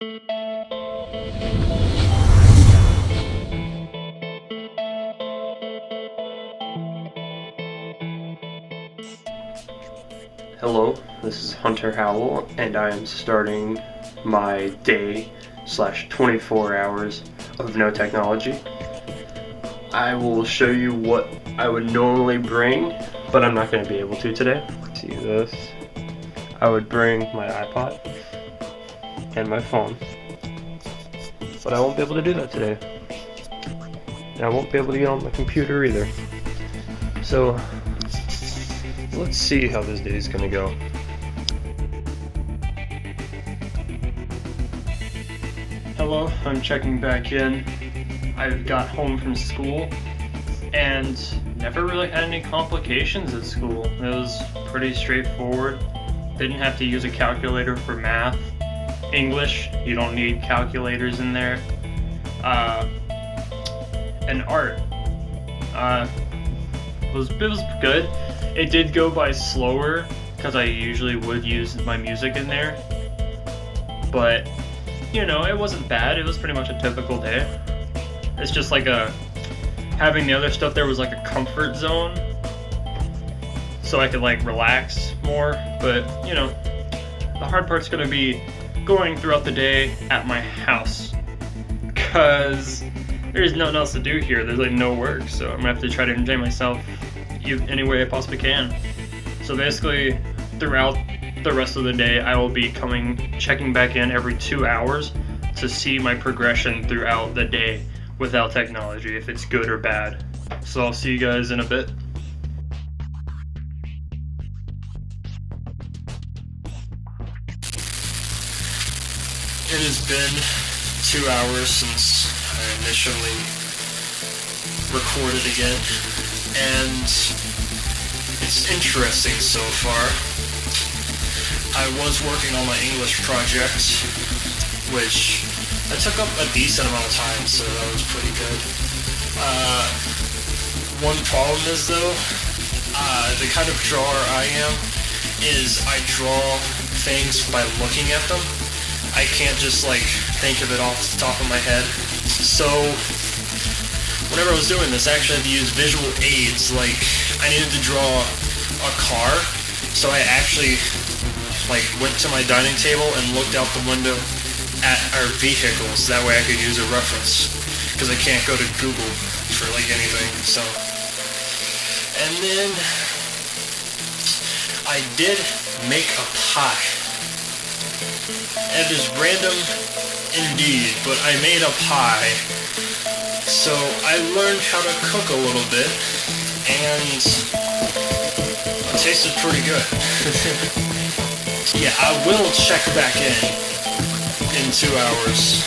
Hello, this is Hunter Howell, and I am starting my day / 24 hours of no technology. I will show you what I would normally bring, but I'm not going to be able to today. See this? I would bring my iPod and my phone, but I won't be able to do that today. And I won't be able to get on my computer either. So, let's see how this day is going to go. Hello, I'm checking back in. I've got home from school and never really had any complications at school. It was pretty straightforward. Didn't have to use a calculator for math. English, you don't need calculators in there. And art. It was good. It did go by slower because I usually would use my music in there, but you know, it wasn't bad. It was pretty much a typical day. It's just like having the other stuff there was like a comfort zone, so I could like relax more. But you know, the hard part's gonna be going throughout the day at my house, cause there's nothing else to do here. There's like no work, so I'm gonna have to try to enjoy myself any way I possibly can. So basically, throughout the rest of the day, I will be checking back in every 2 hours to see my progression throughout the day without technology, if it's good or bad. So I'll see you guys in a bit. It has been 2 hours since I initially recorded again, and it's interesting so far. I was working on my English project, which I took up a decent amount of time, so that was pretty good. One problem is though, the kind of drawer I am is I draw things by looking at them. I can't just like think of it off the top of my head. So whenever I was doing this, I actually had to use visual aids. Like I needed to draw a car, so I actually like went to my dining table and looked out the window at our vehicles. That way I could use a reference, because I can't go to Google for like anything. So, and then I did make a pie. It is random indeed, but I made a pie. So I learned how to cook a little bit, and it tasted pretty good. Yeah, I will check back in 2 hours,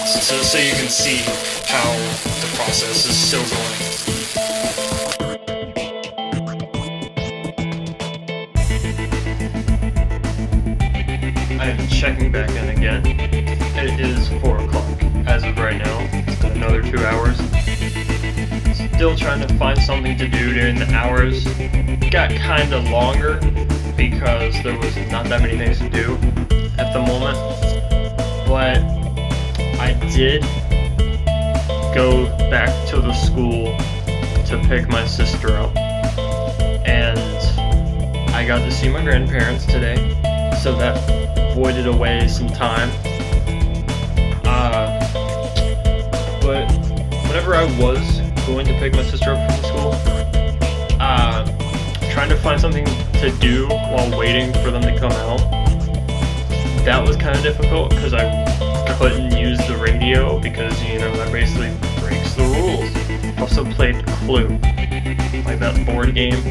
so you can see how the process is still going. I'm checking back in again. It is 4 o'clock as of right now. It's been another 2 hours. Still trying to find something to do during the hours. Got kind of longer because there was not that many things to do at the moment. But I did go back to the school to pick my sister up. And I got to see my grandparents today, so that voided away some time. But whenever I was going to pick my sister up from school, trying to find something to do while waiting for them to come out, that was kind of difficult because I couldn't use the radio because, you know, that basically breaks the rules. Also played Clue, like that board game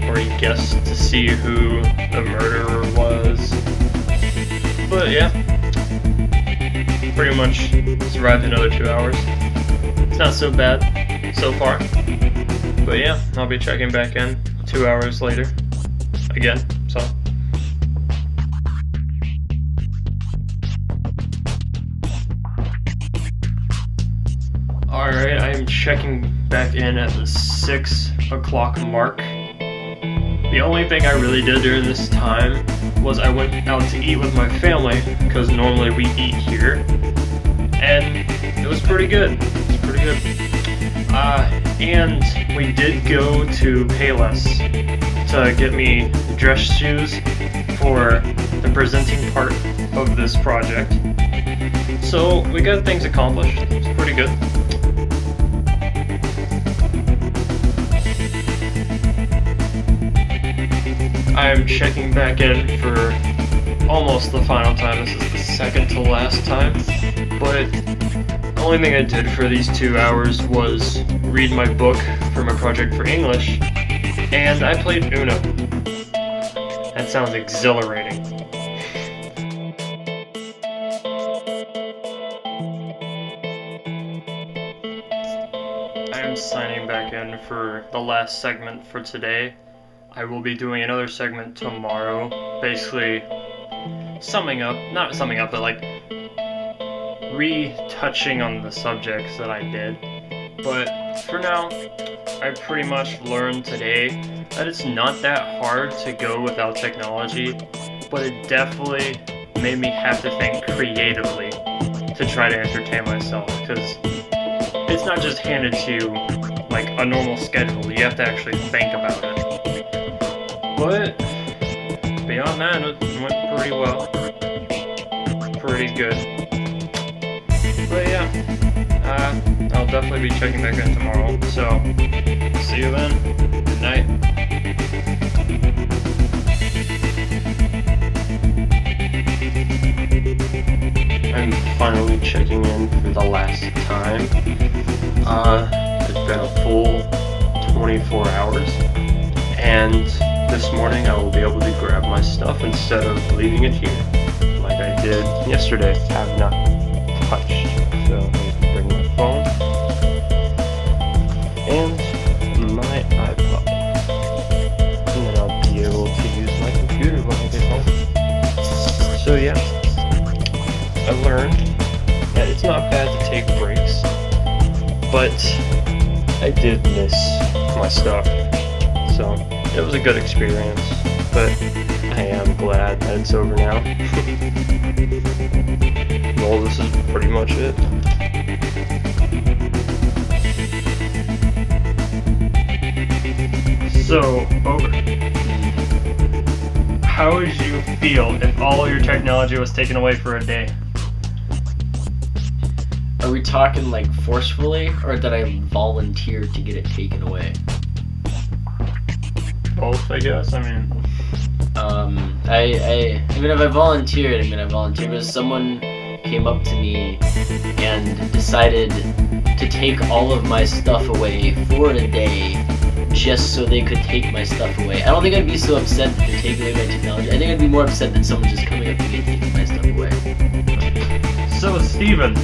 where you guess to see who the murderer was. But yeah, pretty much survived another 2 hours. It's not so bad so far. But yeah, I'll be checking back in 2 hours later again, so. Alright, I am checking back in at the 6 o'clock mark. The only thing I really did during this time was I went out to eat with my family, because normally we eat here, and it was pretty good. And we did go to Payless to get me dress shoes for the presenting part of this project. So we got things accomplished. It's pretty good. I'm checking back in for almost the final time. This is the second to last time, but the only thing I did for these 2 hours was read my book for my project for English, and I played Uno. That sounds exhilarating. I am signing back in for the last segment for today. I will be doing another segment tomorrow, basically not summing up, but like retouching on the subjects that I did. But for now, I pretty much learned today that it's not that hard to go without technology, but it definitely made me have to think creatively to try to entertain myself, because it's not just handed to you like a normal schedule, you have to actually think about it. But beyond that, it went pretty well. Pretty good. But yeah, I'll definitely be checking back in tomorrow. So, see you then. Good night. I'm finally checking in for the last time. It's been a full 24 hours. And this morning I will be able to grab my stuff instead of leaving it here, like I did yesterday. Have not touched. So I'm going to bring my phone and my iPod, and then I'll be able to use my computer when I get home. So yeah, I learned that it's not bad to take breaks, but I did miss my stuff. So it was a good experience, but I am glad that it's over now. Well, this is pretty much it. So, over. How would you feel if all your technology was taken away for a day? Are we talking like forcefully, or did I volunteer to get it taken away? Both, I guess. I mean, I mean, if I volunteered, but someone came up to me and decided to take all of my stuff away for a day just so they could take my stuff away. I don't think I'd be so upset that they're taking away my technology. I think I'd be more upset that someone's just coming up to me and taking my stuff away. So, Steven,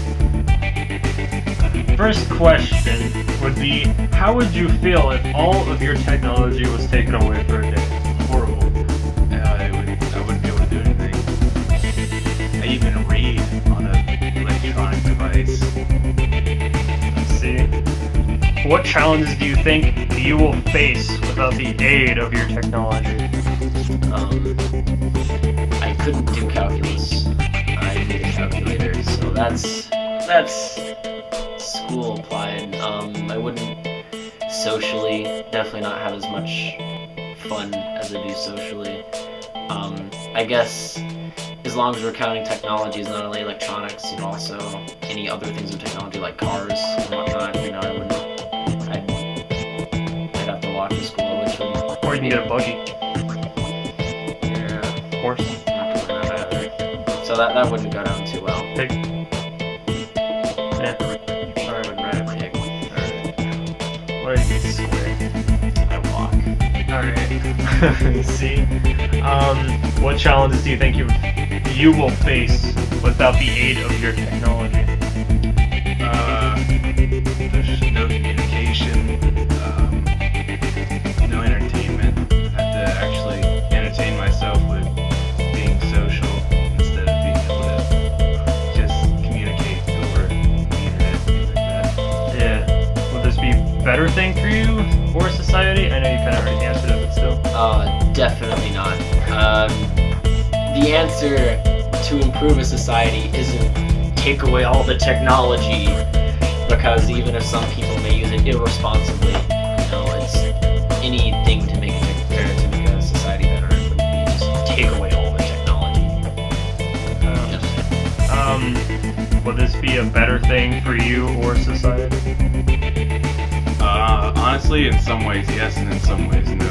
first question would be, how would you feel if all of your technology was taken away for a day? Horrible. I wouldn't be able to do anything. I even read on an electronic device. Let's see. What challenges do you think you will face without the aid of your technology? I couldn't do calculus. I need a calculator, so that's school applied. I wouldn't socially, definitely not have as much fun as I do socially. I guess as long as we're counting technologies, not only electronics, also any other things of technology like cars and whatnot, I'd have to walk to school, which would... Or you can get a buggy. Yeah. Horse. Not doing that either. So that wouldn't go down too well. Pig. Yeah. Sorry, I would ride a pig. What is this square? I walk. Alright. See? What challenges do you think you will face without the aid of your technology? There's no communication, no entertainment. I have to actually entertain myself with being social instead of being able to just communicate over the internet, things like that. Yeah. Would this be a better thing for you or society? I know you kind of already answered it, but still. Definitely not. The answer to improve a society isn't take away all the technology, because even if some people may use it irresponsibly, it's anything to make a society better. It would be just take away all the technology. Would this be a better thing for you or society? Honestly, in some ways yes, and in some ways no.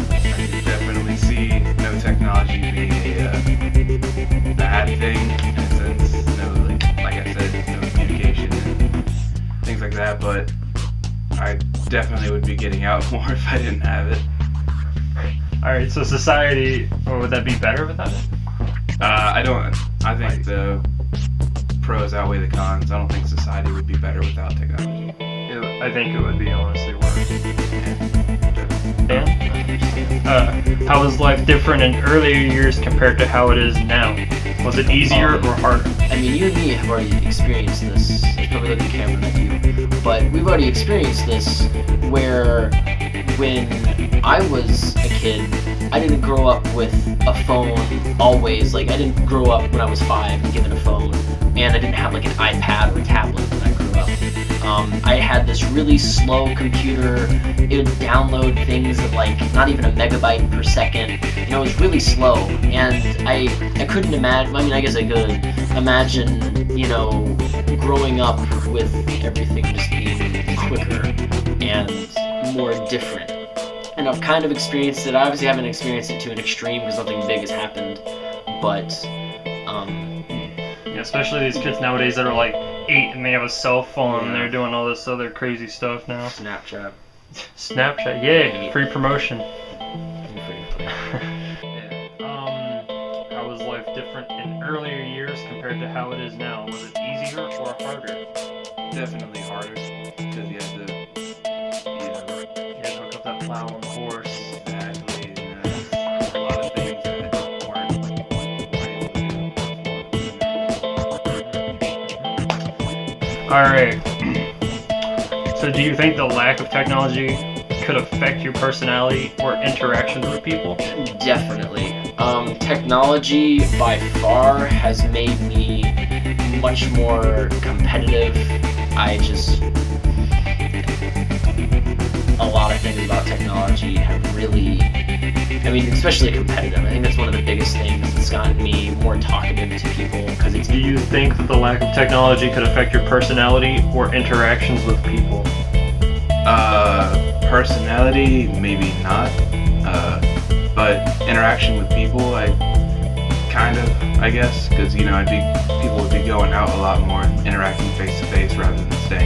I could definitely see no technology being a bad thing in a sense. No, like I said, no communication and things like that. But I definitely would be getting out more if I didn't have it. Alright, so society, or would that be better without it? I think the pros outweigh the cons. I don't think society would be better without technology. I think it would be honestly worse. Dan? How was life different in earlier years compared to how it is now? Was it easier or harder? I mean, you and me have already experienced this. I probably look at the camera, not you. But we've already experienced this where when I was a kid, I didn't grow up with a phone always. Like, I didn't grow up when I was 5 and given a phone. And I didn't have like an iPad or a tablet when I grew up. I had this really slow computer. It would download things at like not even a megabyte per second. It was really slow, and I couldn't imagine. I mean, I guess I could imagine, growing up with everything just being quicker and more different. And I've kind of experienced it. I obviously haven't experienced it to an extreme because nothing big has happened, but especially these kids nowadays that are like 8 and they have a cell phone and they're doing all this other crazy stuff now. Snapchat, yay, free promotion. How was life different in earlier years compared to how it is now? Was it easier or harder? Definitely harder, because you had to, You had to hook up that plow on the horse. exactly, a lot of things that weren't able to Alright. So do you think the lack of technology could affect your personality or interactions with people? Definitely. Technology by far has made me much more competitive. A lot of things about technology have really, especially competitive. I think that's one of the biggest things that's gotten me more talkative to people, because it's. Do you think that the lack of technology could affect your personality or interactions with people? Personality, maybe not. But interaction with people, I guess, because people would be going out a lot more, interacting face to face rather than staying